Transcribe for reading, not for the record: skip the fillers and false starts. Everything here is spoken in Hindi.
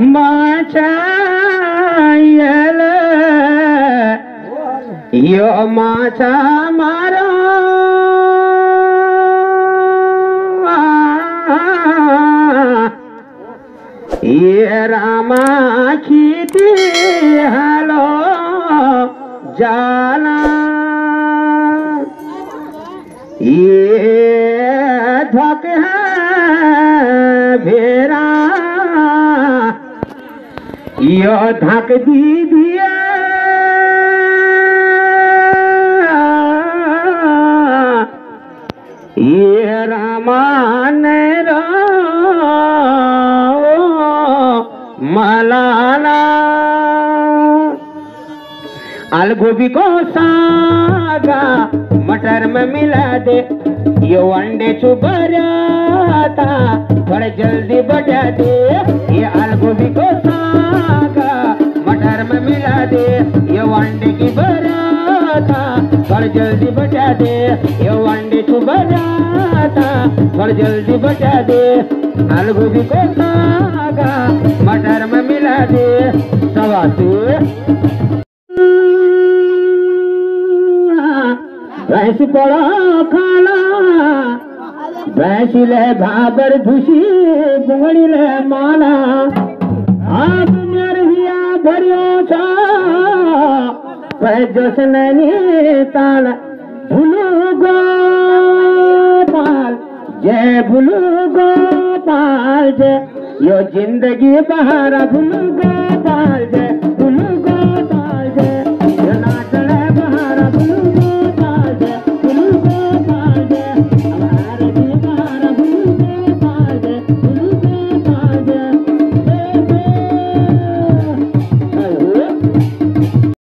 माचायल यो माचा मारो ये रामा खीती हलो जाला ये धक है भेरा यो धक दी दिया ये रामान रो मलाना आलू गोभी को सागा मटर में मिला दे ये अंडे चुभरा था थोड़े जल्दी बटा दे ये आलू गोभी को सागा मटर में मिला दे ये अंडे की बरा था थोड़े जल्दी बटा दे ये अंडे चुभरा था थोड़े जल्दी बटा दे आलू गोभी को सागा मटर में मिला दे सवासू भैंस पड़ा खाना भैंस ले भाबर धुसी बुंगड़ी ले माला आप नरहिया भरियो छा जसननी ताल भूलू गोपाल जय भूलू गोपाल जय यो जिंदगी बहारा भूलू गोपाल जय भूलू गोपाल जय यो नाच